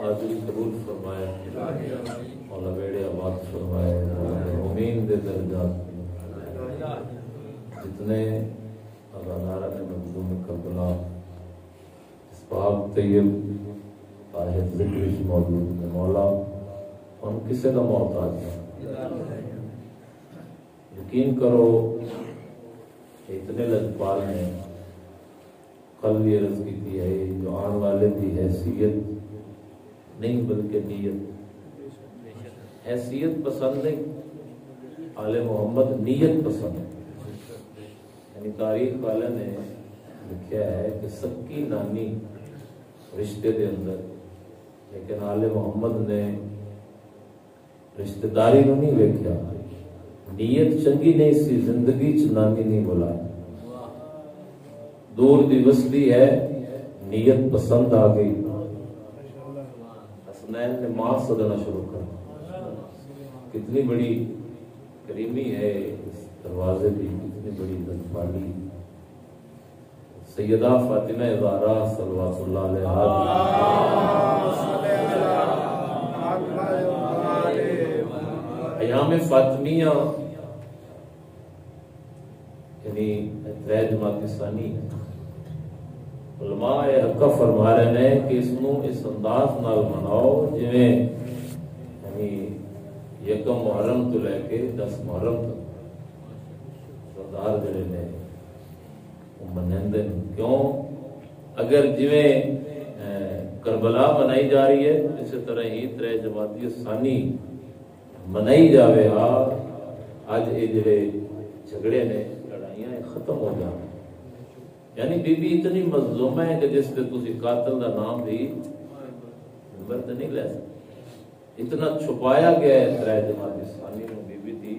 حاضری قبول فرمائے، مولا بیڑے آباد فرمائے، مومین دے درجات جتنے ازادارہ نے مظلوم کربلا اس پاک طیب آیت ذکر موجود ہے، مولا ہم کسی کا محتاج ہیں۔ یقین کرو اتنے لجپال ہیں، کل بھی عرض کی ہے جو آن والے دی حیثیت نہیں بلکہ نیت، حیثیت پسند نہیں، آل محمد نیت پسند ہے۔ یعنی تاریخ والے نے لکھا ہے کہ سکی نانی رشتے دے اندر، لیکن آل محمد نے رشتہ داری نو نہیں ویکھیا، نیت چنگی نہیں سی، زندگی چ نانی نہیں بلائی، دور دی وصلی ہے، نیت پسند آ گئی، حسنین نے ماں سدنا شروع کر۔ کتنی بڑی کریمی ہے اس دروازے کی، کتنی بڑی لجپالی۔ سیدہ فاطمہ زہرا صلوات اللہ علیہا، ایام فاطمیہ یعنی ترے جماعت ثانی، علماء حق فرما رہے ہیں کہ اس نو اس انداز نال مناؤ جویں یعنی یکم محرم تو لے کے 10 محرم تک سردار جڑے نے وہ منندے، کیوں؟ اگر جویں کربلا منائی جا رہی ہے اسی طرح ہی ترے جماعت ثانی منائی جاوے ہا، اج یہ جڑے جھگڑے نے لڑائیاں ختم ہو جائیں۔ یعنی بی بی اتنی مظلوم ہے کہ جس پہ تسی قاتل دا نام بھی نمبر تے نہیں لے سکتے، اتنا چھپایا گیا ہے ترے جماعت ثانی نو، بی بی دی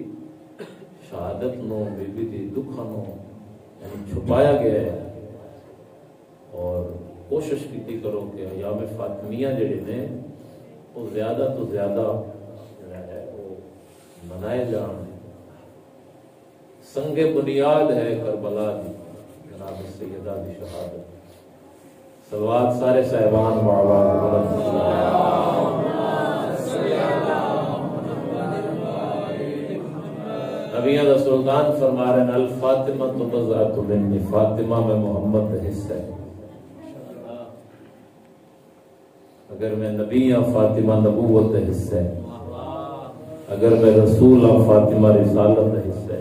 شہادت نو، بی بی دی دکھاں نو یعنی چھپایا گیا ہے۔ اور کوشش کیتی کرو کہ ایام فاطمیہ جڑے نے وہ زیادہ تو زیادہ وہ منائے جان۔ سنگ بنیاد ہے کربلا دی جناب سیدہ دی شہادت۔ صلوات سارے صاحبان نبیہ دا سلطان فرما رہے ہیں الفاطمہ تو بضعۃ منی، فاطمہ میں محمد کا حصہ ہے۔ اگر میں نبی ہوں فاطمہ نبوت کا حصہ ہے، اگر میں رسول ہوں فاطمہ رسالت کا حصہ ہے۔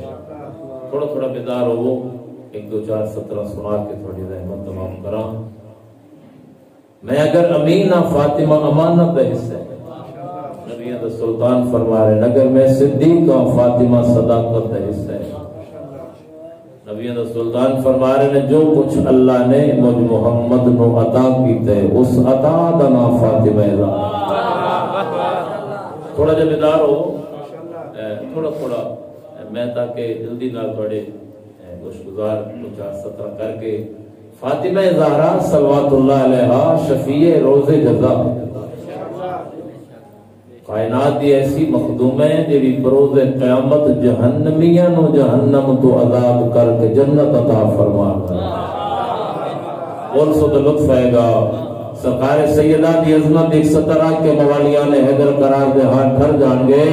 تھوڑا تھوڑا بیدار ہو، 1 2 4 17 سنا کے تھوڑی رحمت تمام کراں۔ میں اگر امین ہوں فاطمہ امانت کا حصہ ہے، نبی دا سلطان فرما رہے ہیں اگر میں صدیق ہوں فاطمہ صداقت کا حصہ ہے۔ نبی دا سلطان فرما رہے ہیں جو کچھ اللہ نے مجھ محمد نو عطا کیتا ہے اس عطا دا نام فاطمہ ہے۔ تھوڑا جا بیدار ہو، تھوڑا تھوڑا میں تاکہ جلدی نال تھوڑے گزار 4 17 کر کے فاطمہ زہرا صلوات اللہ علیہا شفیع روز جزا، کائنات دی ایسی مخدوم ہے جی بروز قیامت جہنمیاں نو جہنم تو آزاد کر کے جنت عطا فرما۔ بول سو تو لطف آئے گا۔ سرکار سیدہ دی عظمت 117 کے موالیان حیدر قرار دے ہاتھ ٹھر جان گے۔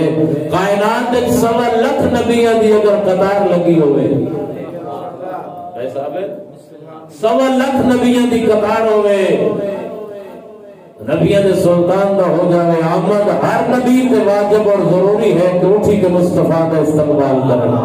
کائنات ایک 1.25 لاکھ نبیاں دی اگر قطار لگی ہوئے، ایسا ہے 1.25 لاکھ نبیاں دی قطار ہوئے، نبیاں دے سلطان دا ہو جاوے آمد، ہر نبی تے واجب اور ضروری ہے کہ اٹھی کے مصطفیٰ کا استقبال کرنا۔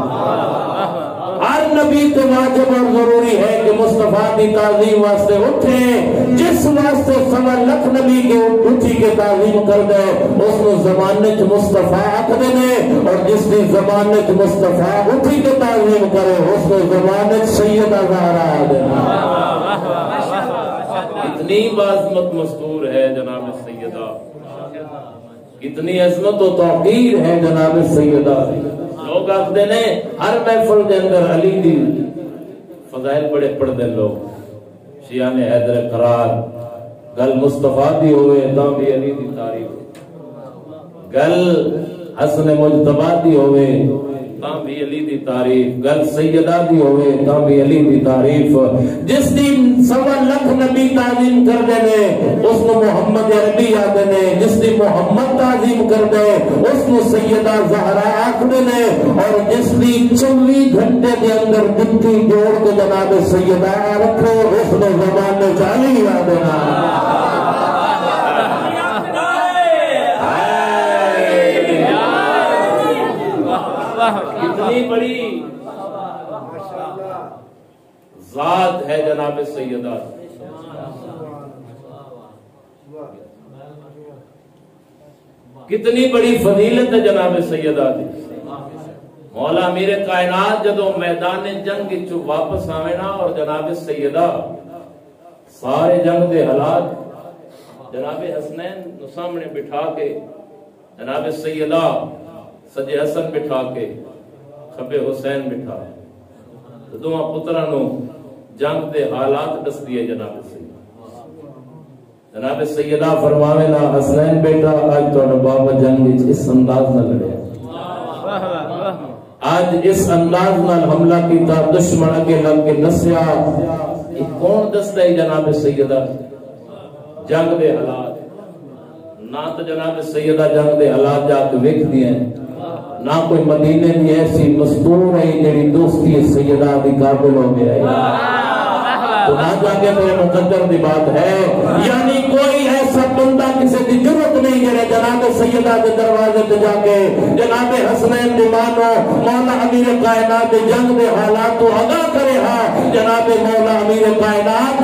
ہر نبی تے واجب اور ضروری ہے کہ مصطفیٰ دی تعظیم واسطے اٹھیں، جس واسطے 1.25 لاکھ نبی کے اٹھی کے تعظیم کر دے اس نے زمانے چ مصطفیٰ اکھدے نے، اور جس دی زمانے چ مصطفیٰ اٹھی کے تعظیم کرے اس نے زمانے چ سیدہ زہرا دینا۔ اتنی بعظمت مستور ہے جناب سیدہ، کتنی عظمت و توقیر ہے جناب سیدہ۔ لوگ آخدے نے ہر محفل دے اندر علی دی فضائل بڑے پڑھتے لوگ، شیعہ نے حیدر قرار، گل مصطفیٰ دی ہوئے تاں بھی علی دی تعریف، گل حسن مجتبی دی ہوئے تاں بھی علی دی تعریف، گل سیدہ دی ہوئے تاں بھی علی دی تعریف۔ جس دن 1.25 لاکھ نبی تعظیم کر دے نے اس کو محمد عربی آدھے نے، جس دن محمد تعظیم کر دے اس کو سیدہ زہرا آکھدے نے، اور جس دن 24 گھنٹے کے اندر جنتی جوڑ کے جناب سیدہ رکھو اس نے زمانے چالی آدھے نا۔ کتنی بڑی ذات ہے جناب سیدہ، کتنی بڑی فضیلت ہے جناب سیدہ دی۔ مولا امیر کائنات جدو میدان جنگ چو واپس آوے نا، اور جناب سیدہ سارے جنگ دے حالات جناب حسنین نو سامنے بٹھا کے، جناب سیدہ سجے حسن بٹھا کے کھبے حسین بٹھا، دونوں پتراں نو جنگ دے حالات دس دیے جناب سیدہ۔ جناب سیدہ فرماوے نا حسنین بیٹا آج تو بابا جنگ اس انداز نہ لڑے، آج اس انداز نال حملہ کیتا، دشمن اگے لگ کے نسیا، یہ کون دستا ہے جناب سیدہ جنگ دے حالات؟ نہ تو جناب سیدہ جنگ دے حالات جا کے ویکھ دیے، نہ کوئی مدینے دی ایسی مستور ہے جڑی دوستی سیدہ دی قابل ہو گیا ہے، تو نہ جا کے میرے مقدر دی بات ہے، یعنی کوئی ایسا بندہ کسی دی ضرورت نہیں جڑے جناب سیدہ دے دروازے تے جا کے جناب حسنین دی مانو مولا امیر کائنات جنگ دے حالات تو آگاہ کرے ہاں۔ جناب مولا امیر کائنات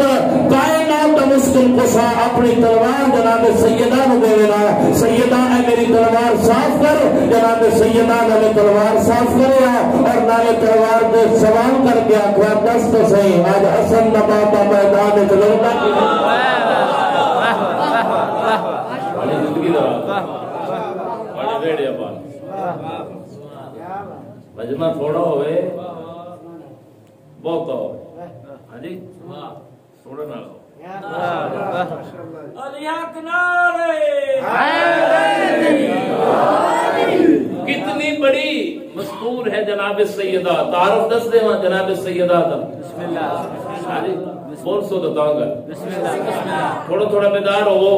کائنات مشکل کشا اپنی تلوار جناب سیدہ نو دے نا، سیدہ اے میری تلوار صاف کر، جناب سیدہ نے تلوار صاف کرے اور نالے تلوار دے سوال کر کے آخر دس تو صحیح آج حسن نبابا میدان چلوتا کی بڑی زندگی دارا بڑی بیڑیا بات مجمع تھوڑا ہوئے بہت ہوئے، ہاں جی تھوڑا نہ ہو کتنی بڑی مستور ہے جناب سیدہ، تعارف دس دے وہاں جناب سیدہ دا بسم اللہ بول سو تو تانگل تھوڑا تھوڑا بیدار ہو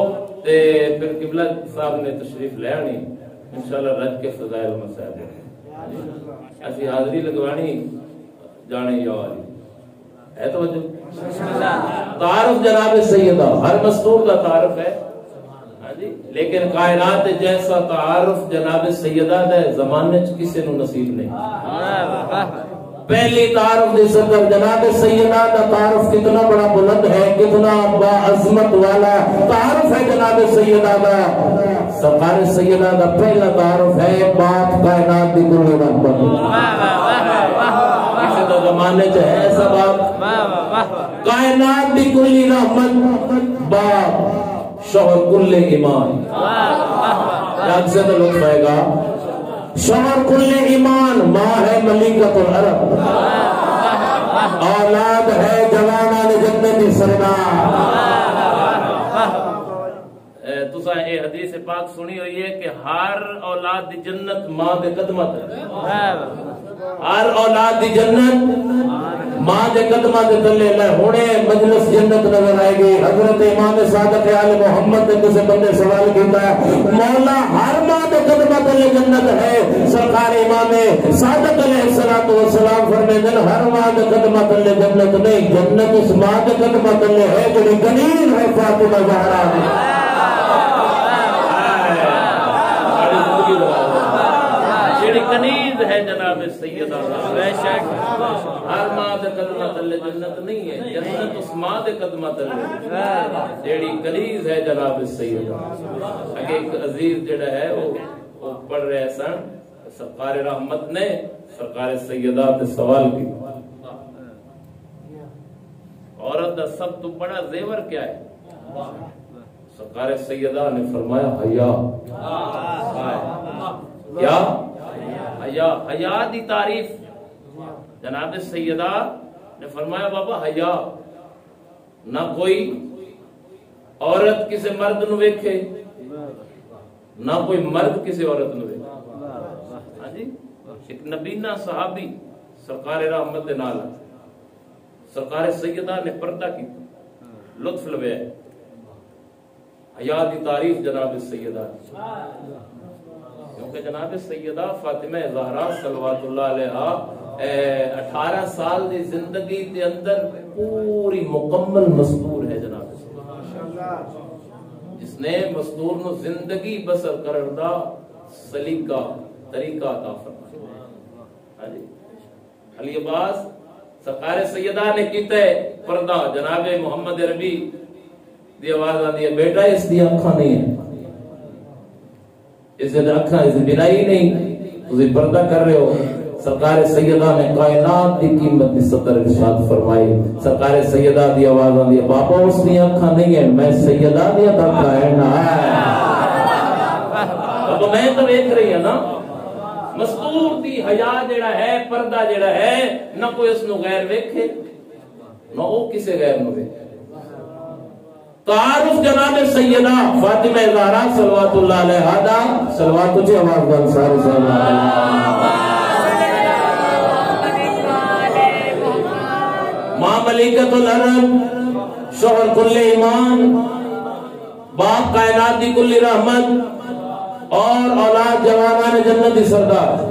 تے پھر قبلہ صاحب نے تشریف لے آنی انشاءاللہ رج کے فضائل مسائل ایسی حاضری لگوانی جانے یا والی ہے توجہ۔ تعارف جناب سیدہ ہر مستور کا تعارف ہے، لیکن کائنات جیسا تعارف جناب سیدہ دے زمانے چ کسی نو نصیب نہیں۔ پہلی تعارف دی صدر جناب سیدہ دا تعارف کتنا بڑا بلند ہے، کتنا با عظمت والا تعارف ہے جناب سیدہ دا۔ سرکار سیدہ دا پہلا تعارف ہے باپ کائنات دی کل رحمت، کسی دا زمانے چ ہے ایسا باپ کائنات دی کل رحمت، باپ شوہر کل ایمان، یاد سے تو لطف آئے گا، شوہر کل ایمان، ماں ہے ملکۃ العرب، اولاد ہے جوانان جنتی سردار۔ تسا یہ حدیث پاک سنی ہوئی ہے کہ ہر اولاد دی جنت ماں دے قدمت ہے، ہر اولاد دی جنت ماں دے قدمہ دے تلے لے ہونے مجلس جنت نظر آئے گی۔ حضرت امام صادق آل محمد نے کسے بندے سوال کیتا ہے مولا ہر ماں دے قدمہ تلے جنت ہے؟ سرکار امام صادق علیہ السلام فرمائے ہر ماں دے قدمہ تلے جنت نہیں، جنت اس ماں دے قدمہ تلے ہے جو گنیر ہے فاطمہ زہرا دی۔ کنیز ہے جناب سیدہ، بے شک ہر ماں دے قدمہ تلے جنت نہیں ہے، جنت اس ماں دے قدمہ تلے جیڑی کنیز ہے جناب سیدہ۔ اگے ایک عزیز جڑا ہے وہ پڑھ رہے سن، سرکار رحمت نے سرکار سیدہ تے سوال کی عورت دا سب تو بڑا زیور کیا ہے؟ سرکار سیدہ نے فرمایا حیا۔ کیا؟ حیا۔ حیا دی تعریف جناب سیدہ نے فرمایا بابا حیا، نہ کوئی عورت کسی مرد نو ویکھے، نہ کوئی مرد کسی عورت نو ویکھے، ہاں جی ایک نبینا صحابی سرکار رحمت دے نال سرکار سیدہ نے پردہ کی لطف لویا حیا دی تعریف جناب سیدہ کیونکہ جناب سیدہ فاطمہ زہرا صلوات اللہ علیہا 18 سال دی زندگی دے اندر پوری مکمل مستور ہے جناب سیدہ جس نے مستور نو زندگی بسر کرن دا سلیقہ طریقہ عطا فرمایا علی عباس سرکار سیدہ نے کیتا ہے پردہ جناب محمد ربی دی آواز آتی ہے بیٹا اس دی آنکھاں نہیں ہے اس دی آنکھاں اس دی بینائی نہیں تسی پردہ کر رہے ہو سرکار سیدہ نے کائنات دی قیمت دی صدر ارشاد فرمائی سرکار سیدہ دی آواز آتی ہے بابا اس دی آنکھاں نہیں ہے میں سیدہ دی آنکھاں ہے نا اب میں تو دیکھ رہی ہے نا مستور دی حیا جڑا ہے پردہ جڑا ہے نہ کوئی اس نو غیر ویکھے نہ او کسے غیر نو ویکھے تعارف جناب سیدہ فاطمہ زہرا صلوات اللہ علیہا دا صلوات تجھے آواز بن سارے ماں ملکۃ العرب شوہر کل ایمان باپ کائنات دی کل رحمت اور اولاد جوانان جنت دی سردار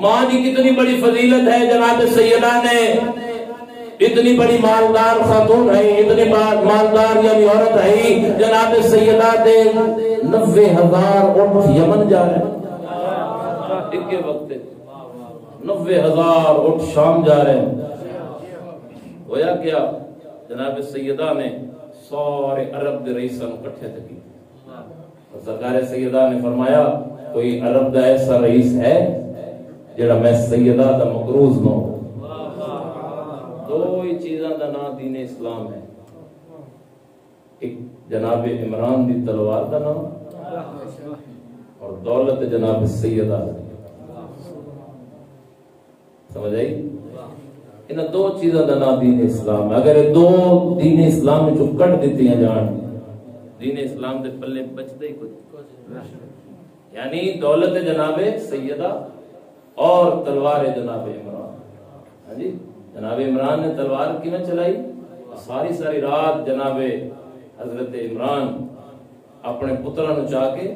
ماں کی کتنی بڑی فضیلت ہے جناب سیدہ نے اتنی بڑی مالدار خاتون ہے اتنی مالدار یعنی عورت ہے جناب سیدہ دے 90,000 اونٹ یمن جا رہے ہیں ایک کے وقت 90,000 اونٹ شام جا رہے ہیں ہویا کیا جناب سیدہ نے سارے عرب دے رئیساں اکٹھے تکی سرکار سیدہ نے فرمایا کوئی عرب دا ایسا رئیس ہے جڑا میں سیدہ دا مقروض نہ ہو دو ہی چیزاں دا نام دین اسلام ہے ایک جناب عمران دی تلوار دا نام اور دولت جناب سیدہ سمجھ آئی انہاں دو چیزاں دا نام دین اسلام ہے اگر دو دین اسلام میں جو کٹ دیتی ہیں جان دین اسلام دے پلے بچتے ہی کچھ یعنی دولت جناب سیدہ اور تلوار جناب عمران ہاں جی جناب عمران نے تلوار کی نہ چلائی ساری رات جناب حضرت عمران اپنے پتروں نو چاہ کے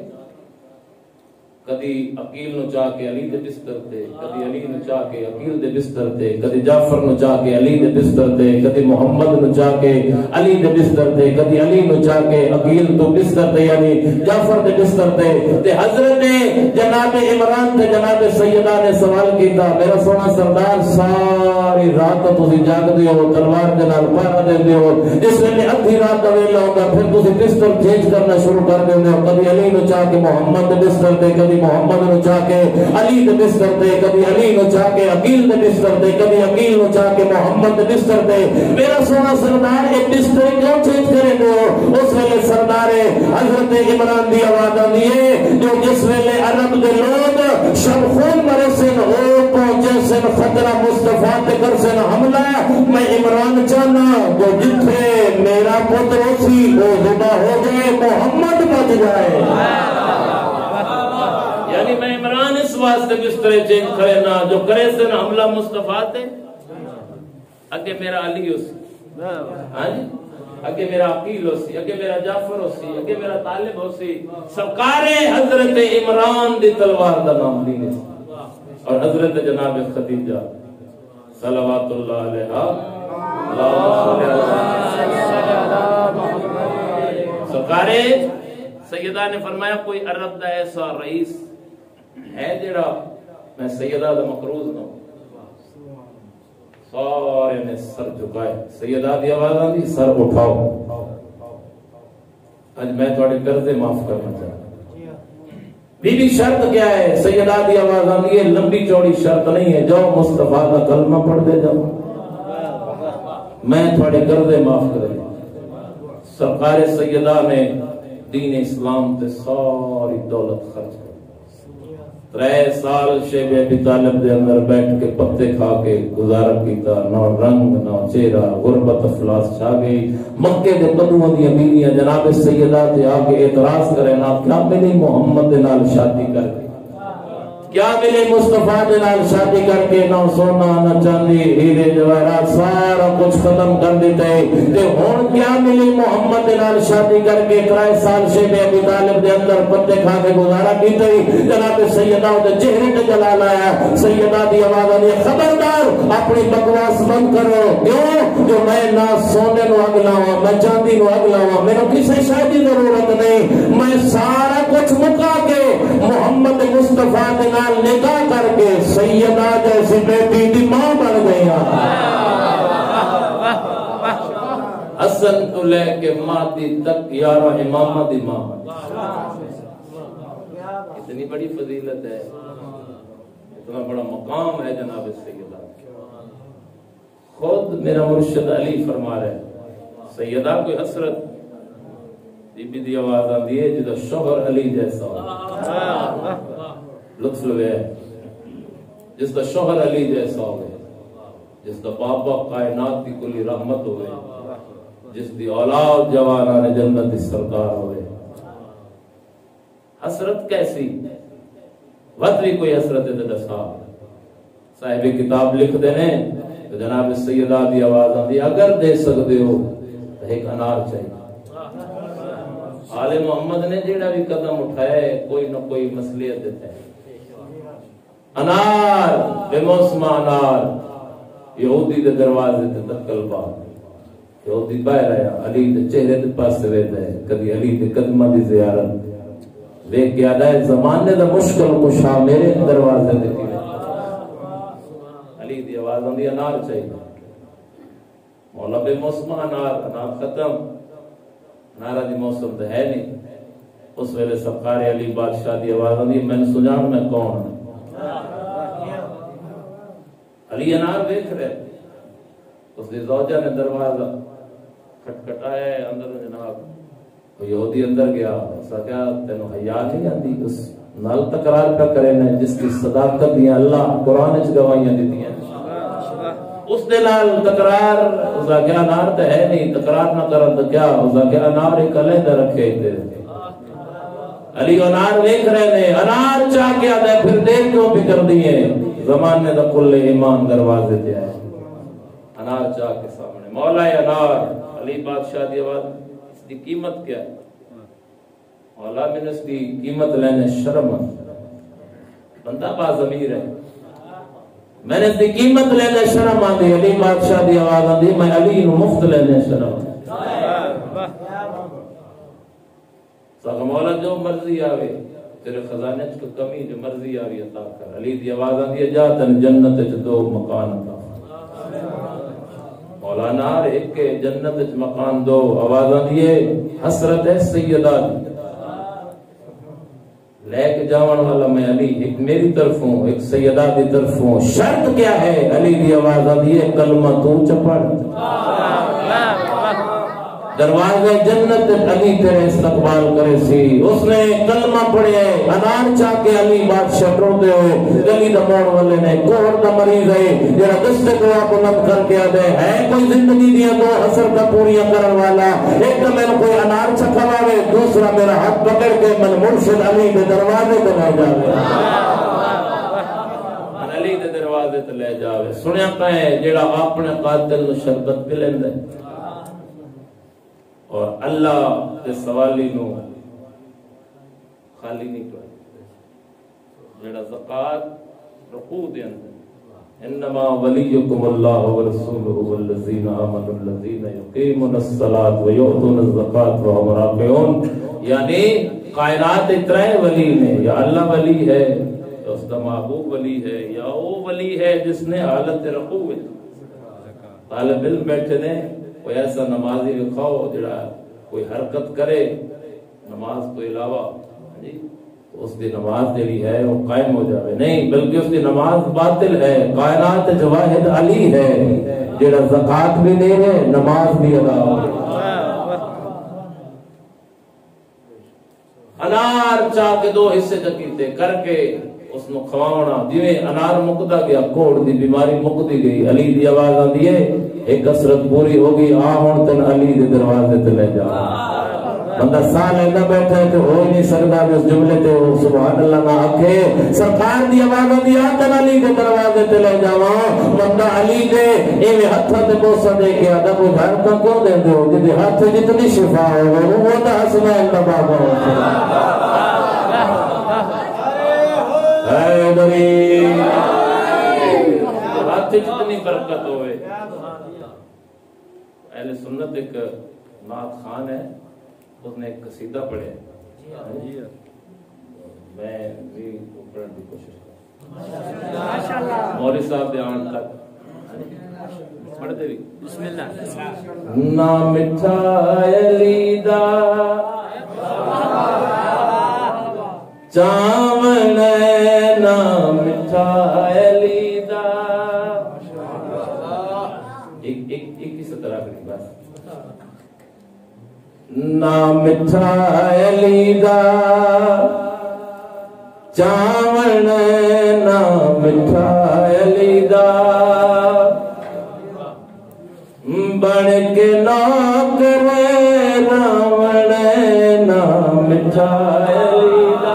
کدی عقیل نو چاہ کے علی دے بستر تے کدی علی نو چاہ کے عقیل دے بستر تے کدی جعفر نو چاہ کے علی دے بستر تے کدی محمد نو چاہ کے علی دے بستر تے کدی علی نو چاہ کے عقیل تو بستر تے یعنی جعفر دے بستر تے حضرت جناب عمران تے جناب سیدہ نے سوال کیتا میرا سونا سردار ساری رات تسی جاگدے ہو تلوار دے نال پہرا دیندے ہو جس ویلے ادھی رات دا ویلا ہوندا پھر تسی بستر چینج کرنا شروع کر دیندے ہو کبھی علی نو چاہ کے محمد دے بستر تے کبھی محمد نو چاہ کے علی دے بستر تے کبھی علی نو چاہ کے عقیل دے بستر تے کبھی عقیل نو چاہ کے محمد دے بستر تے میرا سونا سردار ایک بستر کیوں چینج کرے دو اس ویلے سردار حضرت عمران دی آواز آندی ہے جو جس ویلے عرب دے لوگ شب خون مرے سن او پہنچے سن خطرہ مصطفیٰ تے کر سن حملہ میں عمران چاہنا جو جتھے میرا پتر اسی وہ ذبح ہو جائے محمد بچ جائے یعنی میں عمران اس واسطے بسترے چینج کرے نا جو کرے سے نا حملہ مصطفیٰ تے اگے میرا علی ہو سی ہاں جی اگے میرا عقیل ہو سی اگے میرا جعفر ہو سی اگے میرا طالب ہو سی سرکار حضرت عمران دی تلوار دا نام دینے اور حضرت جناب خدیجہ صلوات اللہ علیہا سرکار سیدہ نے فرمایا کوئی عرب دا ایسا رئیس ہے جڑا میں سیدہ دا مقروض نہ سارے نے سر جھکائے سیدہ دی آواز آندی سر اٹھاؤ آج میں تھوڑے قرضے معاف کرنا چاہتا بی بی شرط کیا ہے سیدہ دی آواز آندی ہے لمبی چوڑی شرط نہیں ہے جاؤ مصطفیٰ کا کلمہ پڑھ دے جاؤ میں تھوڑے قرضے معاف کر دوں سرکار سیدہ نے دین اسلام تے ساری دولت خرچ کر 3 سال شیب ابی طالب دے اندر بیٹھ کے پتے کھا کے گزارا کیتا نہ رنگ نہ چہرہ غربت افلاس چھا گئی مکے دے بدوؤں دی امیریاں جناب سیدہ تے آ کے اعتراض کرے نا کیا میری محمد دے نال شادی کر کے کیا ملے مصطفیٰ دے نال شادی کر کے؟ نہ سونا نہ چاندی ہیرے جواہرات سارا کچھ ختم کر دیتے تے ہن کیا ملی محمد دے نال شادی کر کے؟ کرائے سال شے میں ابی طالب دے اندر پتے کھا کے گزارا کیتے جناب سیدہ دے چہرے تے جلال آیا. سیدہ دی آواز آئی خبردار اپنی بکواس بند کرو. کیوں؟ جو میں نہ سونے نو اگ لاواں میں چاندی نو اگ لاواں مینوں کسے شے دی ضرورت نہیں. میں سارا کچھ مکا کے محمد مصطفیٰ دے نال نکاح کر کے سیدہ جیسی بیٹی دی ماں بن گیا. حسن تو لے کے مہدی تک یارا امامہ دی ماں. اتنی بڑی فضیلت ہے، اتنا بڑا مقام ہے جناب سیدہ. خود میرا مرشد علی فرما رہے سیدہ کوئی حسرت بی بی دی آواز آندی ہے جدا شوہر علی جیسا ہو. لطف لوے جس دا شوہر علی جیسا ہوئے، جس دا بابا کائنات کی کلی رحمت ہوئے، جس دی اولاد جوانان جنت دی سرکار ہوئے. حسرت کیسی؟ وقت بھی کوئی حسرت ہے دسا. صاحب کتاب لکھ دینے تو جناب سیدہ دی آواز آندی اگر دے سکتے ہو تو ایک انار چاہیے. آل محمد نے جیڑا بھی قدم اٹھائے کوئی نہ کوئی مصلحت دیتا ہے. انار بے موسم انار یہودی دے دروازے تے دکل بات یہودی باہر آیا علی دے چہرے دے پاس ویدا ہے کبھی علی دے قدماں دی زیارت ویکھ کے آدا ہے زمانے دا مشکل کشا میرے دروازے تے کی. علی دی آواز آندی انار چاہیے. مولا بے موسم انار ختم. انارا دی موسم تو ہے نہیں. اس ویلے سرکار علی بادشاہ دی آواز آندی میں نے سجان میں کون ہوں. علی انار دیکھ رہے. اس دی زوجہ نے دروازہ کھٹکھٹایا ہے اندر جناب یہودی اندر گیا. اسا کیا تینوں حیا نہیں آتی؟ اس نال تکرار پہ کرے نے جس کی صداقت دی اللہ قرآن وچ گواہیاں دتی ہیں. اس دے نال تکرار اسا کیا انار تے ہے نہیں تکرار نہ کرن تے کیا اسا کیا انار ایک علیحدہ رکھے تے. علی انار دیکھ رہے نے انار چاہ کے آتا ہے پھر دیر کیوں بھی کر دیے. زمانے دا کل ایمان دروازے تے آئے انار چاہ کے سامنے. مولا انار علی بادشاہ دی آواز اس کی قیمت کیا ہے؟ مولا میں نے اس کی قیمت لینے شرم. بندہ باضمیر ہے. میں نے اس کی قیمت لینے شرم آندی. علی بادشاہ دی آواز آندی میں علی نو مفت لینے شرم. ساکہ مولا جو مرضی آوے تیرے خزانے کو کمی جو مرضی آوے عطا کر. علی دی آواز آندی ہے جا تن جنت وچ دو مکان عطا. مولا نار ایک کے جنت وچ مکان دو. آواز آندی ہے حسرت ہے سیدہ لے کے جاون والا میں علی ایک میری طرف ہوں ایک سیدہ دی طرف ہوں. شرط کیا ہے؟ علی دی آواز آندی ہے کلمہ تو چپڑ. دروازے جنت علی تیرے استقبال کرے سی. اس نے کلمہ پڑھے انار چاہ کے علی بادشاہ ٹرتے ہوئے گلی دا موڑ والے نے کوہر دا مریض ہے جڑا دستے دعا کو نم کر کے آدھے ہے کوئی زندگی دیا دو حسر کا پوریا کرن والا. ایک تو میں نے کوئی انار چکھواوے دوسرا میرا ہاتھ پکڑ کے من مرشد علی کے دروازے تے لے جاوے. علی دے دروازے تے لے جاوے. سنیا پے جڑا اپنے قاتل نو شربت پلیندا ہے اور اللہ کے سوالی نو خالی نہیں کرتا. جڑا زکات رکوع دے اندر انما ولیکم اللہ ورسولہ والذین آمنوا الذین یقیمون الصلاۃ ویؤتون الزکاۃ وهم راکعون. یعنی کائنات اترے ولی نے یا اللہ ولی ہے یا اس کا محبوب ولی ہے یا وہ ولی ہے جس نے حالت رکوع ہے. طالب علم بیٹھے نے کوئی ایسا نمازی لکھاؤ جڑا کوئی حرکت کرے نماز تو علاوہ اس کی نماز جڑی ہے وہ قائم ہو جائے. نہیں بلکہ اس کی نماز باطل ہے. کائنات جو واحد علی ہے جڑا زکات بھی دے ہے نماز بھی ادا ہو. انار چاہ کے دو حصے کیتے کر کے اس نو کھواونا جویں انار مکدا گیا کوڑ دی بیماری مکدی گئی. علی دی آواز آندی ہے ایک کسرت پوری ہوگی آ ہن تن علی دے دروازے تے لے جا. بندہ ساہ لینا بیٹھا ہے تو ہو ہی نہیں سکتا کہ اس جملے تے سبحان اللہ نہ آکھے سرکار دی آواز دی آدن علی کے دروازے تے لے جاواں بندہ علی دے ایویں ہتھاں تے بوسا دے کے ادب گھر کا کیوں دے دو جے ہاتھ جتنی شفا ہو وہ تا حسنین دا بابا اے دری ہاتھ جتنی برکت ہوئے اہل سنت ایک نعت خان ہے اس نے ایک قصیدہ پڑھے میں بھی پڑھنے کی کوشش کروں مولوی صاحب دیان تک پڑھتے بھی بسم اللہ نا مٹھا علی دا چاون نا مٹھا علی دا ایک ہی سطرہ کریں بس نا مٹھا علی دا چاون نا مٹھا علی دا بن کے نوکر راون نا مٹھا علی دا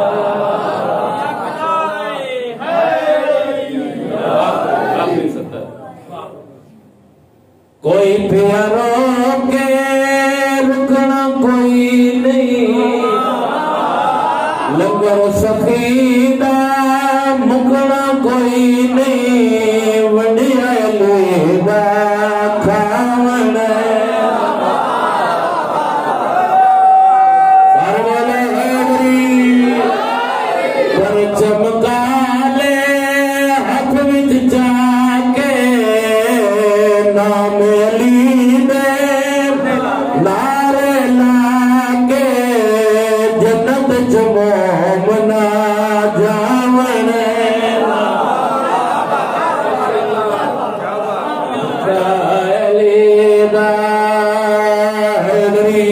کوئی پیاروں کے رکنا کوئی نہیں لنگر سفیدہ مکنا کوئی نہیں وڈیا لیدہ کھاون سارے حیدری پر چمکا لے ہاتھ وچ جا کے نام علی دے نعرے لاگے جنت چ مومنا جاون علی دا حیدری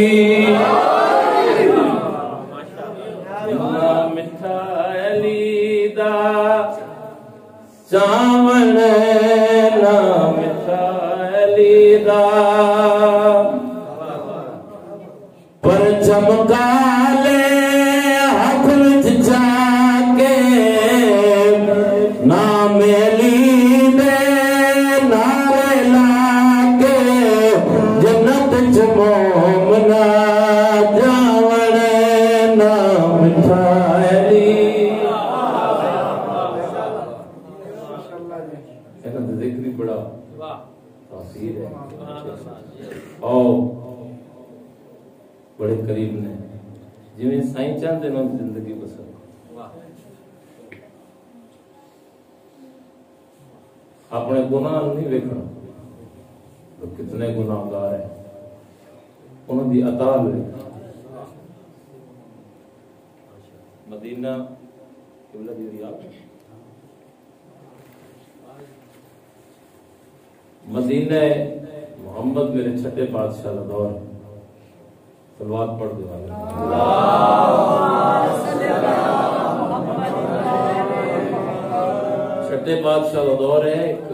مٹھا علی دا چاون نا مٹھا علی دا پر چمکا لے ہاتھ وچ جا کے نام علی دے نعرے لاگے جنت چ مومنا جاون نا مٹھا علی ذکر بھی بڑا تاثیر ہے اور بڑے قریب نے جویں سائیں چاہتے ہیں زندگی بسر اپنے گناہ نہیں ویکھنا تو کتنے گناہگار ہیں انہوں دی عطا لے مدینہ قبلہ دی ریاض مدینہ محمد میرے چھٹے بادشاہ کا دور صلوات پڑھ دو چھٹے بادشاہ کا دور ہے ایک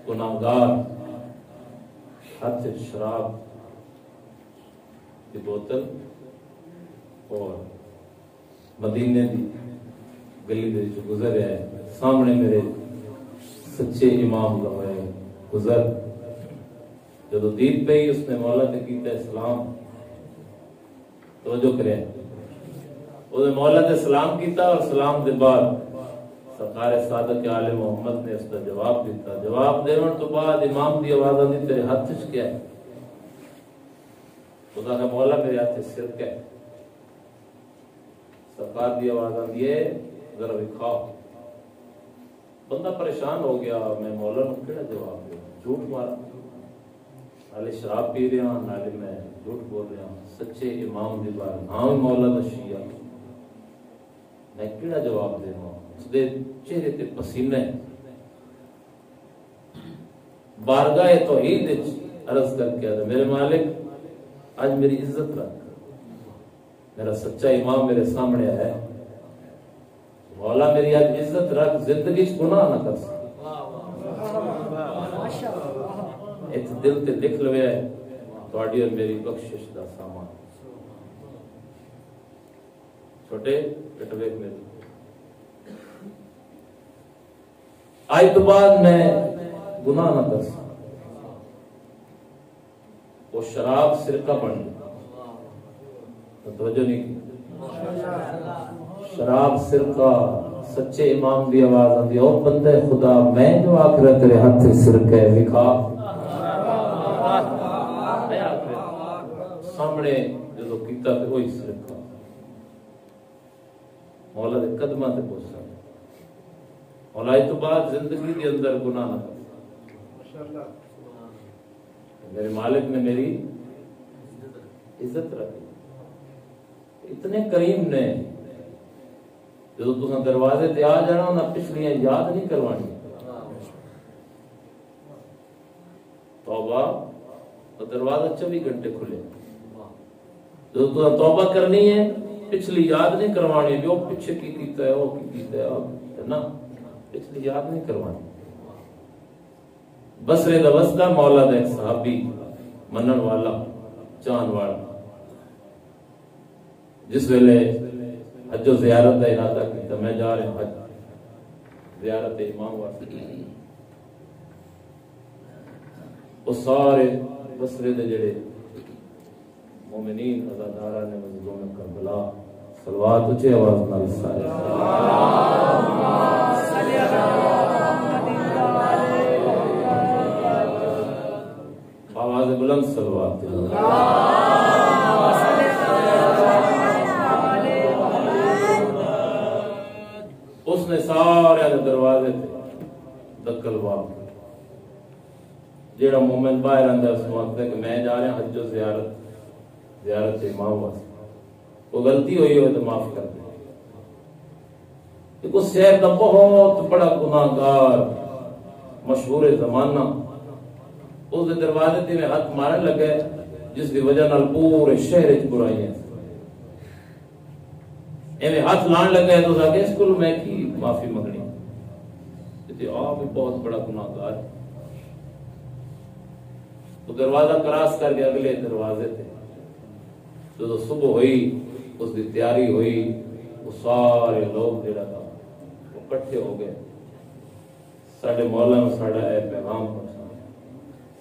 گناہگار ہاتھ سے شراب کی بوتل اور مدینے دی گلی دے جو گزر ہے سامنے میرے سچے امام کا ہوئے گزر جدو دید پہ ہی اس نے مولا تے کیتا اسلام توجہ کرے اس نے مولا تے سلام کیتا اور سلام دے بعد سرکار صادق آل محمد نے اس کا جواب دیتا جواب دیون تو بعد امام دی آواز آندی تیرے ہاتھ چ کیا ہے خدا کا مولا میرے ہاتھ صدقہ ہے سرکار دی آواز آندی ہے ذرا دکھاؤ بندہ پریشان ہو گیا میں مولا نو کیڑا جواب دوں جھوٹ مارا نالے شراب پی رہا ہوں نالے میں جھوٹ بول رہا ہوں سچے امام دی بار ہاں مولا دا شیعہ میں کیڑا جواب دے رہا ہوں اس دے چہرے تے پسینے بارگاہ توحید عرض کر کے میرے مالک آج میری عزت رکھ میرا سچا امام میرے سامنے ہے مولا میری آج عزت رکھ زندگی گناہ نہ کر سکتا ایک دل تے لکھ لوے ہے تواڈی اور میری بخشش دا سامان چھوٹے کٹوے میرے آج تو بعد میں گناہ نہ کر سکتا. وہ شراب سرقہ بن گئی. توجہ نہیں کی. شراب سرقہ سچے امام دی آواز آتی ہے، او بندے خدا میں جو آخر تیرے ہاتھ سرکے لکھا سامنے جو کیتا تے وہی سرکا مولا دے قدماں تے پہنچا. مولا تو بعد زندگی کے اندر گناہ نہ کر. میرے مالک نے میری عزت رکھی. اتنے کریم نے جب تم دروازے تے آ جانا نہ پچھلیاں یاد نہیں کروانی. توبہ تو دروازہ 24 گھنٹے کھلے. جو تو توبہ کرنی ہے پچھلی یاد نہیں کروانی. جو پیچھے کی کیتا ہے وہ کی کیتا ہے نا پچھلی یاد نہیں کروانی. بصرے دا وسطہ مولا دا ایک صحابی منن والا چان والا جس ویلے حج و زیارت کا ارادہ کیا میں جا رہا ہوں حج زیارت امام واسطے. وہ سارے بصرے دے جڑے مومنین عزادارہ نے مظلوم کربلا صلوات اچھی آواز نال سارے آواز بلند صلوات اس نے سارے دروازے دکل واپ جیڑا مومن باہر اندر اس وقت ہے کہ میں جا رہا ہوں حج و زیارت امام واسطے. وہ غلطی ہوئی ہو تو معاف کر دیں. اس شہر کا بہت بڑا گناہگار مشہور زمانہ اس دروازے تے میں ہاتھ مارن لگے جس کی وجہ نال پورے شہر وچ برائیاں ایویں ہاتھ لان لگے تو کہ اس کو میں کی معافی منگنی. آپ بہت بڑا گناہگار. وہ دروازہ کراس کر کے اگلے دروازے تھے. جو صبح ہوئی اس کی تیاری ہوئی وہ سارے لوگ جڑا تھا وہ کٹھے ہو گئے. ساڈے مولا نے ساڈا اے پیغام پہنچایا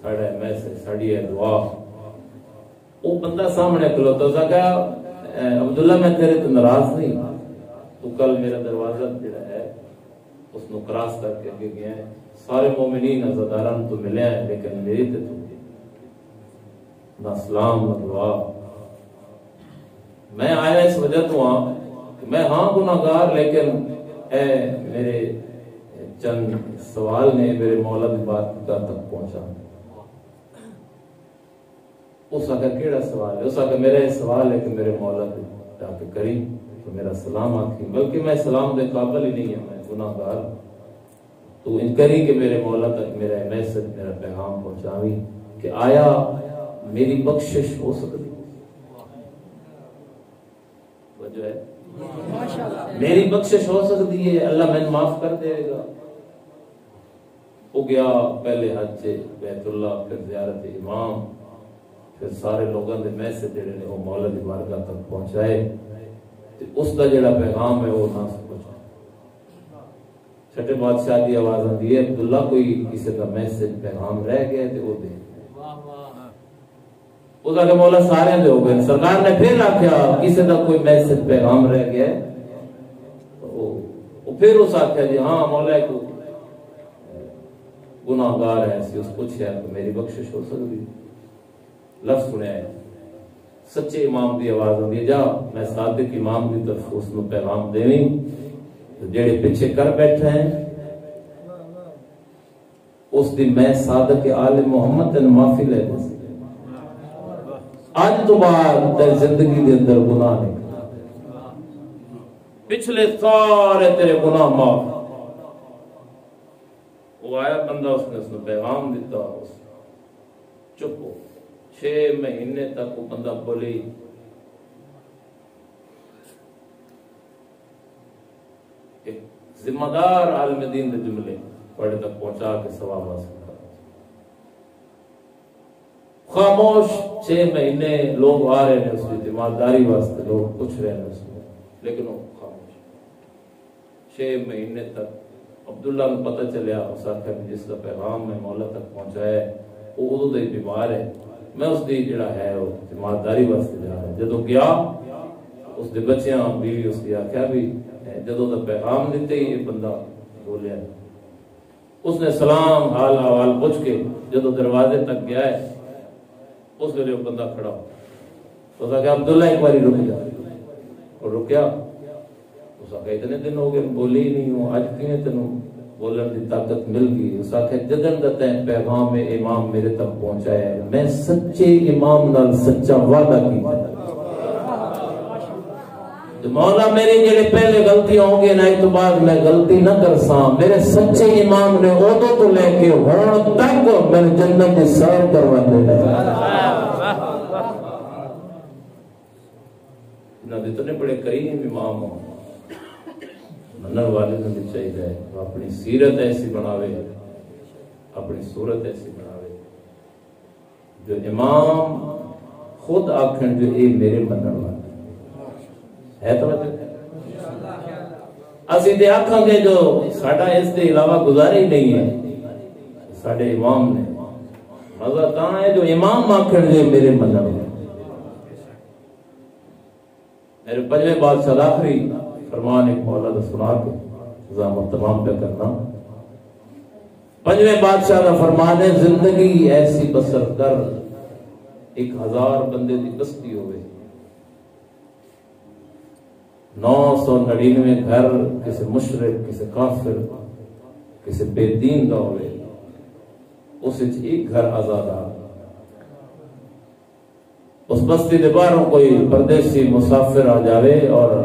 ساڈا میسج ساڈی اے دعا. وہ بندہ سامنے کھلوتا سا کہ عبداللہ میں تیرے تو ناراض نہیں. تو کل میرا دروازہ جڑا ہے اس نو کراس کر کے اگے گیا ہے. سارے مومنین عزاداران تو ملے ہیں لیکن میری تے تو نہ سلام نہ دعا. میں آیا اس وجہ تو ہاں کہ میں ہاں گناہگار لیکن اے میرے چند سوال نے میرے مولا کی بات تک پہنچا. اس آگا کیڑا سوال ہے؟ اس آگا میرا یہ سوال ہے کہ میرے مولا کی جا کے کری تو میرا سلام آکھی. بلکہ میں سلام دے قابل ہی نہیں ہے میں گناہگار. تو ان کری کہ میرے مولا تک میرا میسج میرا پیغام پہنچاوی کہ آیا میری بخشش ہو سکتی جو ہے میری بخشش ہو سکتی ہے. اللہ میں معاف کر دے گا. وہ گیا پہلے حج بیت اللہ پھر زیارت امام پھر سارے لوگوں نے میسج جڑے نے وہ مولا دی بارگاہ تک پہنچائے. اس کا جڑا پیغام ہے وہ نہ پہنچا. چھٹے بادشاہ کی آواز آتی ہے عبداللہ کوئی کسی کا میسج پیغام رہ گیا تو وہ دے. اس آگے مولا سارے دے ہو گئے. سرکار نے پھر آخیا کسی کا کوئی میسج پیغام رہ گیا تو پھر اس آخیا جی ہاں مولا کو گناہگار ہے اس پوچھا کہ میری بخشش ہو سکتی. لفظ سنیا ہے سچے امام دی آواز آتی ہے جا میں صادق امام دی طرف اس کو پیغام دینی جڑے پیچھے کر بیٹھے ہیں اس دن میں صادق آل محمد نے معافی لے دے. آج تو بعد تیری زندگی دے اندر گناہ نہیں. پچھلے سارے تیرے گناہ معاف. وہ آیا بندہ اس نے پیغام دیتا چپ ہو. 6 مہینے تک وہ بندہ بولی ذمہ دار عالم دین دے جملے بڑے تک پہنچا کے ثواب حاصل کر. خاموش 6 مہینے لوگ آ رہے ہیں اس کی تیمارداری واسطے لوگ پوچھ رہے ہیں اس کو لیکن وہ خاموش 6 مہینے تک عبداللہ کو پتہ چلیا، اس آخر جس کا پیغام میں مولا تک پہنچایا ہے وہ ادو تو بیمار ہے، میں اس دی جڑا ہے وہ تیمارداری واسطے جا رہا ہے۔ جدو گیا اس دے بچیاں بیوی اس کی آخیا بھی جدو دا پیغام دیتے ہی یہ بندہ بولیا، اس نے سلام حال احوال پوچھ کے جدو دروازے تک گیا ہے اس ویلے وہ بندہ کھڑا اس نے کہا عبداللہ ایک باری رک جا، اور رکیا۔ اس نے کہا اتنے دن ہو گئے بولی ہی نہیں ہوں، آج کیوں تینوں بولن دی طاقت مل گئی؟ اس نے کہا جدن دا تین پیغام امام میرے تک پہنچایا ہے، میں سچے امام نال سچا وعدہ کیتا مولا میری جڑے پہلے غلطیاں ہوں گے نا اس تو بعد میں غلطی نہ کرساں، میرے سچے امام نے ادو تو لے کے ہون تک میرے جنت کی سیر کروا دے۔ نہ اتنے بڑے کریم امام ہوں، منن والے نے بھی چاہیے اپنی سیرت ایسی بناوے، اپنی صورت ایسی بناوے جو امام خود آکھن جو اے میرے منن والے ہے۔ تو اسی تے آکھاں گے جو ساڈا اس کے علاوہ گزارا ہی نہیں ہے، ساڈے امام نے مزہ کہاں ہے جو امام آکھن جو میرے منن والے۔ میرے پنجویں بادشاہ آخری فرمان ایک مولا دا سنا کے نظام تمام پہ کرنا۔ پنجویں بادشاہ کا فرمان ہے زندگی ایسی بسر کر 1000 بندے دی بستی ہوئے، 999 گھر کسی مشرک کسی کافر کسی بے دین دا ہوئے، اس ایک گھر آزاد آ۔ اس بستی دے باہروں کوئی پردیسی مسافر آ جاوے اور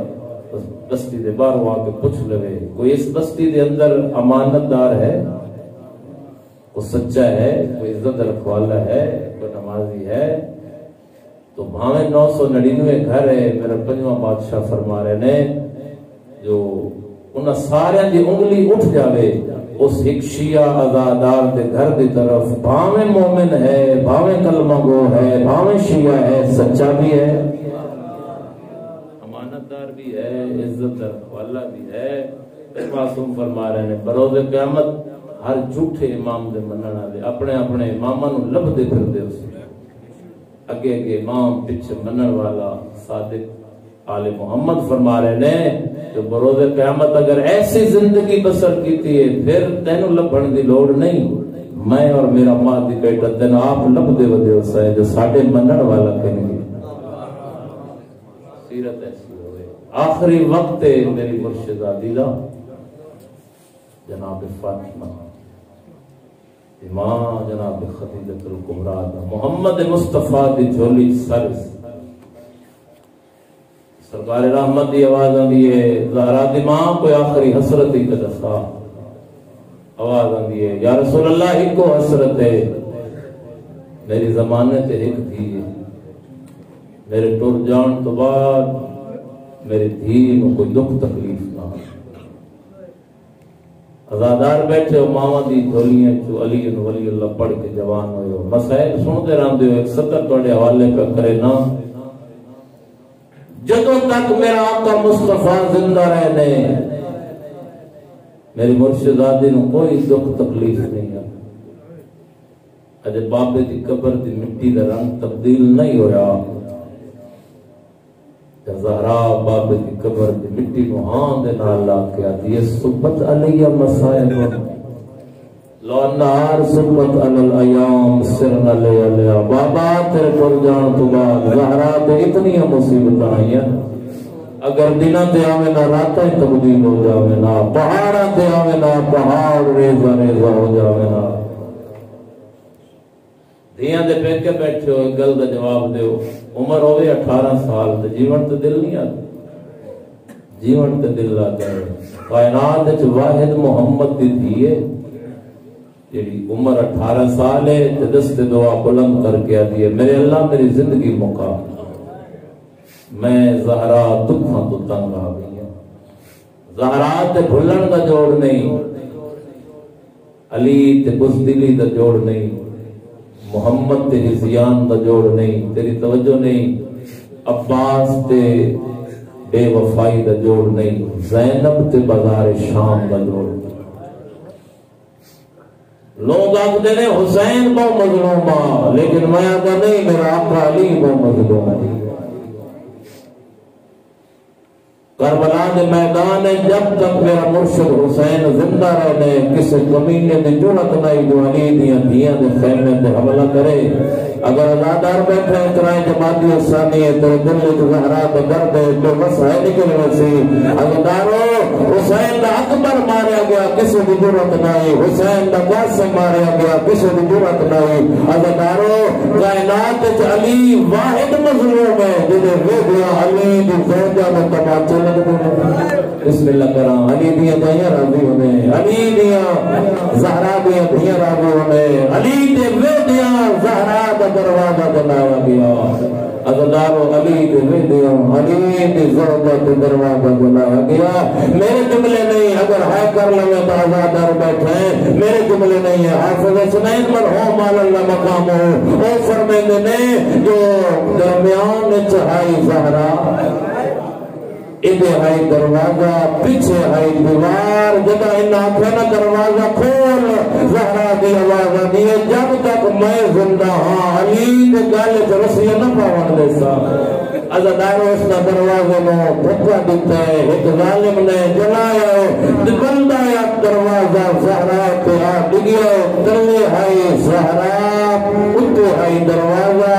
اس بستی دے باہروں آ کے پوچھ لے کوئی اس بستی دے اندر امانت دار ہے، کوئی سچا ہے، کوئی عزت رکھوالا ہے، کوئی نمازی ہے، تو بھاویں 999 گھر ہے، میرا پنجواں بادشاہ فرما رہے نے جو انہاں سارے دی انگلی اٹھ جاوے اس ایک شیعہ آزادار دے گھر دی طرف، بھاویں مومن ہے، بھاویں کلمہ گو ہے، بھاویں شیعہ ہے، سچا بھی ہے، امانت دار بھی ہے، عزت رکھوالا بھی ہے، معصوم فرما رہے نے بروز قیامت ہر جھوٹے امام دے منن والے اپنے اپنے اماماں نوں لبدے پھردے اس اگے اگے امام پیچھے منن والا صادق آل محمد فرما رہے نے جو بروز قیامت اگر ایسی زندگی بسر کیتی ہے پھر تینوں لبھن دی لوڑ نہیں، میں اور میرا ماں دی بیٹا تینوں آپ لبدے ودے اس ہے جو ساڈے منن والا کہیں گے۔ سیرت ایسی ہوئے آخری وقت میری مرشدہ دیدہ جناب فاطمہ امام جناب خدیجہ الکبریٰ محمد مصطفیٰ دی جھولی سرس سرکار رحمت دی آواز آندی ہے، زہرا دی ماں کوئی آخری حسرت ہی کدسا آواز آندی ہے، یا رسول اللہ ایک کو حسرت ہے میری زمانے تے ایک تھی، میرے ٹور جان تو بعد میری دھی نو کوئی دکھ تکلیف نہ، ازادار بیٹھے ہو ماما دی جھولیاں چو علی ولی اللہ پڑھ کے جوان ہوئے ہو، مسائل سنتے رہتے ہو، ایک سطر توڑے حوالے پہ کرے نا، جدوں تک میرا آقا مصطفیٰ زندہ رہنے میری مرشدادی نو کوئی دکھ تکلیف نہیں ہے، اجے بابے دی قبر دی مٹی دا رنگ تبدیل نہیں ہویا، زہرا بابے دی قبر دی مٹی نو ہاں دے نال لا کے آدھی صبت علیہ مسائب لو نار صبت علی الایام سرن علیہ بابا تیرے پر جان تو بعد زہرا تے اتنی مصیبت آئی ہیں، اگر دنہ تے آوے نہ راتیں تبدیل ہو جاوے نہ، پہاڑاں تے آوے نہ پہاڑ ریزہ ریزہ ہو جاوے نہ، دیاں دے پہ کے بیٹھے ہو گل دا جواب دیو، عمر ہوئے 18 سال تے جیون تے دل نہیں آتا، جیون تے دل آتا ہے، کائنات وچ واحد محمد دی دیئے جیڑی عمر 18 سال ہے تے دست دعا بلند کر کے آدھی ہے میرے اللہ میری زندگی مکا، میں زہرا دکھاں تو تنگ آ گئی ہوں، زہرا تے بھلن دا جوڑ نہیں، علی تے بزدلی دا جوڑ نہیں، محمد تے ہزیان دا جوڑ نہیں، تیری توجہ نہیں، عباس تے بے وفائی دا جوڑ نہیں، زینب تے بازار شام دا جوڑ۔ لوگ آگتے نے حسین بہت مظلوم ہے، لیکن میں آگا نہیں، میرا آقا علی بہت مظلوم ہے۔ کربلا کے میدان ہے، جب تک میرا مرشد حسین زندہ رہنے کسی کمینے دی جرأت نہیں جو علی دیاں دیاں دے خیمے تے حملہ کرے۔ اگر ازادار بیٹھے اترائے جماعتی اسلامی ہے تیرے دل وچ زہرا تے درد ہے جو بس ہے نکل وسی۔ ازادارو حسین دا اکبر ماریا گیا کسی دی جرأت نہیں، حسین دا قاسم ماریا گیا کسی دی جرأت نہیں۔ ازادارو کائنات وچ علی واحد مظلوم ہے جدے ویدیا علی دی زوجہ دا تماچے لگدے نے۔ بسم اللہ کرام، علی دیاں دھیاں راضی ہونے، علی دیاں زہرا دیاں دھیاں راضی ہونے، علی دے ویدیاں زہرا دا دروازہ بنایا گیا۔ عزدارو علی دے ویدیاں علی دے زوجہ دے دروازہ بنایا گیا۔ میرے جملے نہیں، اگر ہے کر لیں تو آزادار بیٹھے، میرے جملے نہیں ہے۔ حافظ حسنین مرحوم اللہ مقام ہو، او فرمیندے نے جو درمیان چہائی زہرا، ادھے ہائی دروازہ پیچھے ہائی دیوار، جدا انہا کھینا دروازہ کھول، زہرا دی آواز دیئے جب تک میں زندہ ہاں علی دے گالے سے رسیہ نہ پاون دے سا۔ عزدارو اس کا دروازے میں دھکا دیتا ہے، ایک ظالم نے جلایا ہے، بندہ یا دروازہ زہرا پہ آ ڈگیا ہے، تلے ہائی زہرا اتو ہائی دروازہ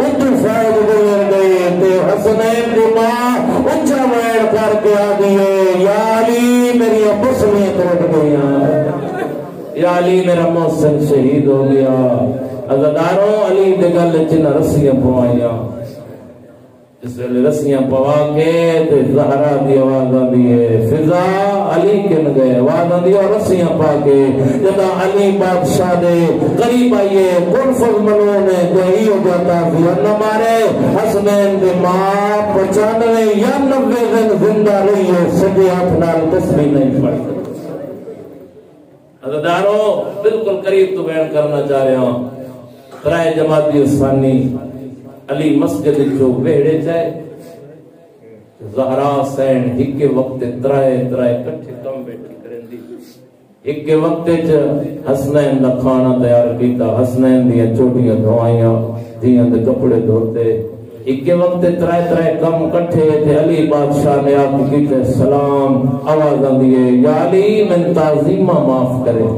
اتو فائد دلیر گئی تے حسنین دی ماں اچھا ویڑ کر کے آ دیئے، یا علی میری پسلیاں ٹوٹ گئیاں، یا علی میرا محسن شہید ہو گیا۔ عزداروں علی دے گل چنہ رسیاں پوائیاں، جس ویلے رسیاں پوا کے تے زہرا دی آواز آدیے فضا علی کن گئے، آواز آدیے اور رسیاں پا کے جدا علی بادشاہ دے قریب آئیے کن فضملونے دہی ہو جاتا زیان نہ مارے۔ حسنین دی ماں 95 یا 90 دن زندہ رہی ہے، سجے ہاتھ نال تسبیح نہیں پڑھ سکتے۔ عزداروں بالکل قریب تو بیان کرنا چاہ رہے ہوں، ترائے جماعتی اسفانی علی مسجد جو بیڑے جائے زہرا سین ایک کے وقت ترائے کٹھے کم بیٹھی کریں دی، ایک کے وقت حسنین دا کھانا تیار کیتا، حسنین دیا چوٹیاں دھوائیاں دیاں دے کپڑے دھوتے، ایک کے وقت ترائے کم کٹھے تھے۔ علی بادشاہ نے آپ کیتے سلام، آوازاں دیے یا علی من تعظیمہ معاف کرے،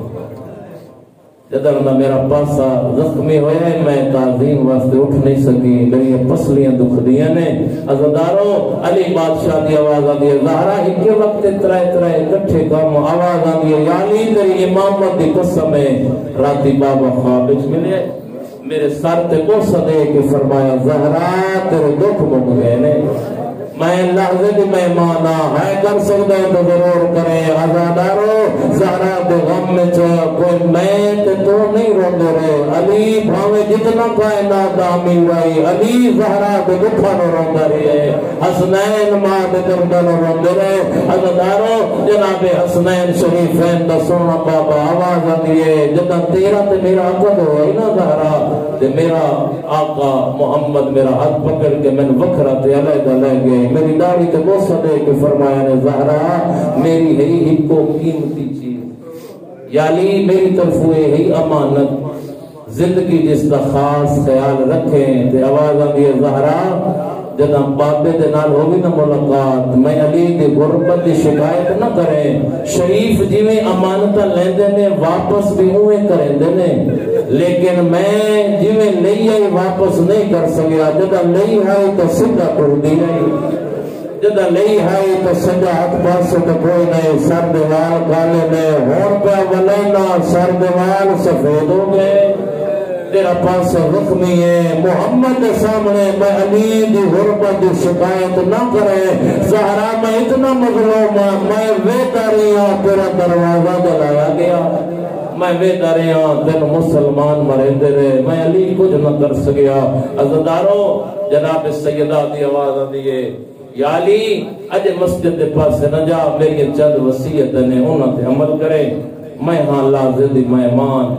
جدر نہ میرا پاسا زخمی ہویا ہے میں تعظیم واسطے اٹھ نہیں سکی، میری پسلیاں دکھ دیا نے۔ عزداروں علی بادشاہ دی آواز آ دیئے زہرا ایک وقت ترائے کٹھے کام، آواز آ دیئے یا علی تیری امامت دی قسم ہے، راتی بابا خوابش ملے میرے سر تے گوسہ دے کے فرمایا زہرا تیرے دکھ مٹ گئے نے، میں لحظے کی مہمانہ ہے کر سکتے تو ضرور کریں۔ عزادارو زہرا دے غم میں چاہا کوئی میں تے تو نہیں روندے رہے، علی بھاوے جتنا کائنات آمین رائی، علی زہرا دے دکھا نو روندہ رہے، حسنین ماں دے دردہ نو روندے رہے۔ عزادارو جناب حسنین شریفین دا سونا بابا آواز آدھیے جدہ تیرا تے میرا عقد ہوئی نا زہرا تے میرا آقا محمد میرا ہاتھ پکڑ کے میں وکھرا تے علیدہ لے گئے، میری داڑھی کے بوسہ دے کے فرمایا نے زہرا میری ہے ہی کو قیمتی چیز، یا علی میری طرف ہوئے ہی امانت، زندگی جس کا خاص خیال رکھیں۔ تے آواز آدھی ہے زہرا جدہ بابے دے نال ہوگی نا ملاقات، میں علی دے غربت دی شکایت نہ کریں، شریف جیویں امانتہ لیندے نے واپس بھی ہوئے کریں دینے، لیکن میں جیویں نہیں آئی واپس نہیں کر سکیا، جدہ نہیں آئی تو سدھا کر دی آئی، جدہ نہیں آئی تو سجا ہاتھ پاسے تو کوئی نہیں، سر دیوال کالے میں ہون پہ ولینا سر دیوال سفید ہو گئے، تیرا پاس رکھنی ہے محمد کے سامنے میں علی دی غربت دی شکایت نہ کرے، زہرا میں اتنا مظلوم ہوں، میں ویتا رہی ہوں تیرا دروازہ جلایا گیا، میں ویتا رہی ہوں تین مسلمان مرندے رہے، میں علی کچھ نہ کر سکیا۔ عزدارو جناب سیدہ دی آواز آدھیے یا علی اج مسجد دے پاس نہ جا، میری چند وصیت نے انہاں تے عمل کرے، میں ہاں لازم دی مہمان،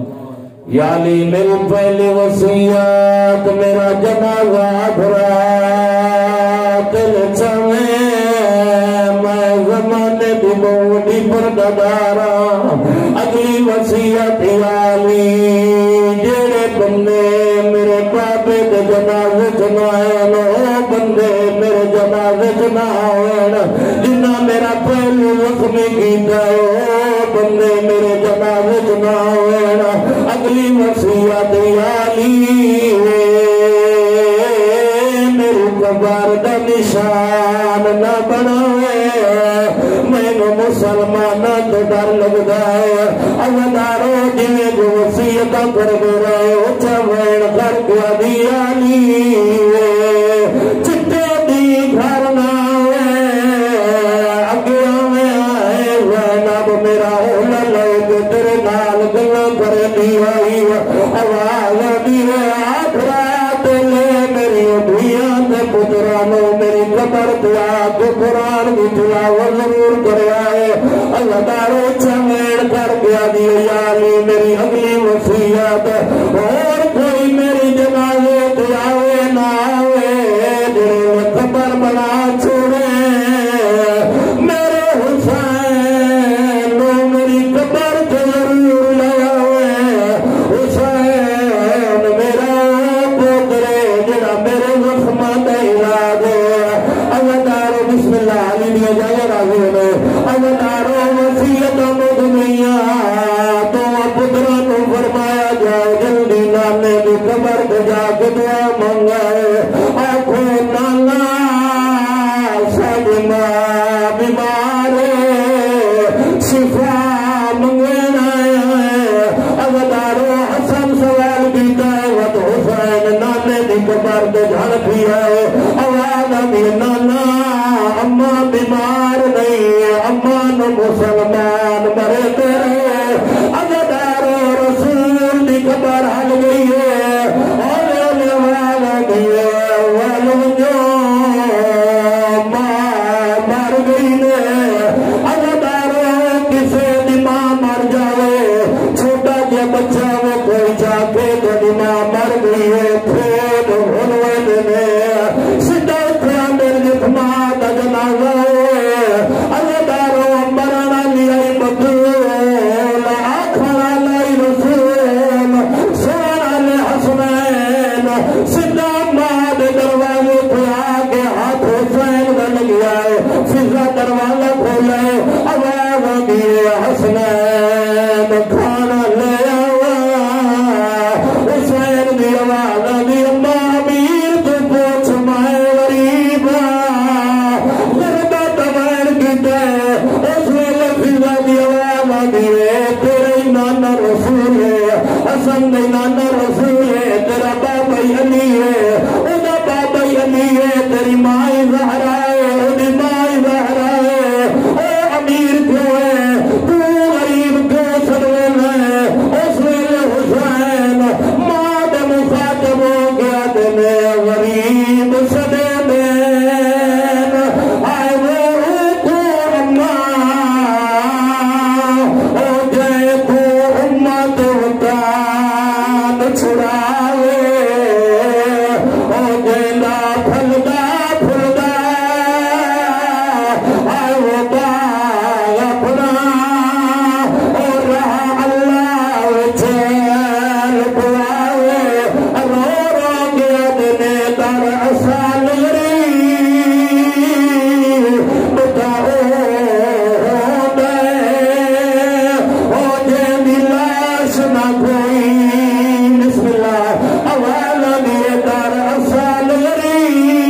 یا علی میری پہلی وصیت میرا جنازہ بھرا تل چمے موڈی پر ددارا اگلی وصیت علی جڑے بندے میرے بابے دے جنازے چنائن او بندے میرے جنازے چنائن جنہ میرا پہلو زخمی کیتا ہے او بندے میرے جنازے چنائن اگلی وصیت علی میرے قبر دا نشان نہ بناوے مینو مسلمان تو ڈر لگتا ہے اوادارو جویں جو وصیت کر دے رہے اچھا وین کر کے دی علی چٹے دی گھر نہ اگے میں آئے زینب میرا اولا لے کے تیرے نال گلا کر دی آئی آواز دی آخرات لے میری دھیاں تے پترانو میری قبر دعا کے قرآن کی تلاوت ضرور کرے آئے اللہ دارو چمین کر دیا دی علی میری اگلی وصیت اور کوئی میری جنازے تے آوے نہ آوے جڑے قبر بنا چھوڑے میرے حسین نو میری قبر تے ضرور لے آوے حسین میرا پوترے جڑا میرے زخمہ تے علاج اللہ دارو بسم اللہ علی دیا جائے راضی ہوئے اللہ دارو وصیت مدنیہ تو پتران کو فرمایا جائے جلدی نانے کی قبر کو جا کے دعا منگائے آنکھوں نانا سجمہ بیمار شفا منگنا ہے اللہ دارو حسن سوال بیتا ہے وقت حسین نانے کی قبر کو جھڑ پیا ہے آواز ابھی نانا اماں بیمار نہیں اماں نو مسلمان مرے تیرے عزدارو رسول دی قبر حل گئی ہے اولے والا گئی والو جو ماں مر گئی نے عزدارو کسے دی ماں مر جاوے چھوٹا جا بچہ وہ کوئی جا کے دی ماں مر گئی ہے پھر بھولوے دینے سدھا اتھا میرے جتماں دا جنازہ اللہ دارو مرنا لیائی مدول آکھنا لائی رسول سونا لے حسنین سدھا ماں دے دروازے پہ آگے ہاتھ حسین دا لگیا ہے فضا دروازہ کھولے آواز دیئے حسنین کھانا لے آوا حسین دی آواز دی اماں امیر تو پوچھ مائے غریبا غربہ تمہر کیتے اس ویلے فضا دی آواز دیئے تیرے نانا رسول ہے حسن دی نانا رسول ہے تیرا بابا علی ہے ادا بابا علی ہے تیری مائی زہرا ہے ادی مائی زہرا ہے اے امیر کیوں ہے تو غریب کیوں سنویل ہے اس ویلے حسین ماں دے مخاطب ہو گیا دینے غریب صدے دین آئے وہ کو اماں او جائے کو امت وطان چھڑاوے او جینا پھلدا پھلدا آئے وہ باغ اپنا اور رہا اللہ چین پڑاوے رو رو گیا دینے در اصال غریب بتاؤ او جیندی لاش نہ کوئی بسم اللہ حوالہ دیے در اصال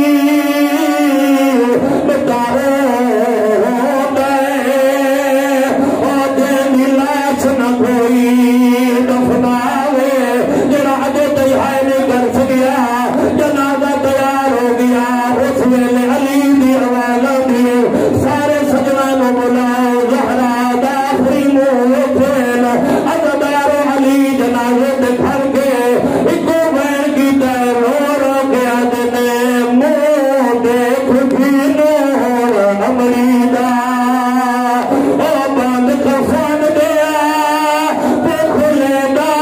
غریب بتاؤ او جیندی لاش نہ کوئی دفناوے جڑا اجے تیار نہیں کر سکیا جنازہ تیار ہو گیا اس ویلے علی دی آواز دیے سارے سجنا نو بلاؤ زہرا دا آخری منہ کھول عزدارو علی جنازے تے گھر کے اکو بین کی تے رو رو کے آدنے منہ دیکھ بھی نور امریدہ او بند کفن دیا تے کھلے دا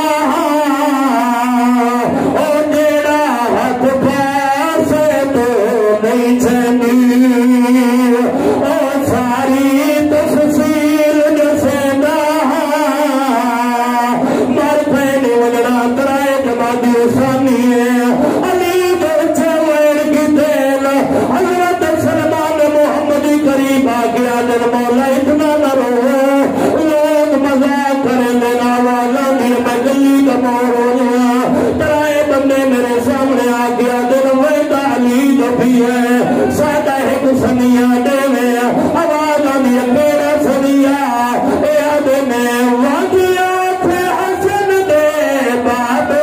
او جیڑا ہاتھ پاسے تو نہیں چنی او ساری تفصیل آگیا دل مولا اتنا نہ رو لوگ مذاق کریں دینا والا دیر میں گلی کا مور ہو گیا ترائے بندے میرے سامنے آگیا دل ویدہ علی تو بھی ہے سادہ ایک سنیا دے میں آواز آدھی میرا سنیا اے آدھے میں واجیا تھے حسن دے بابے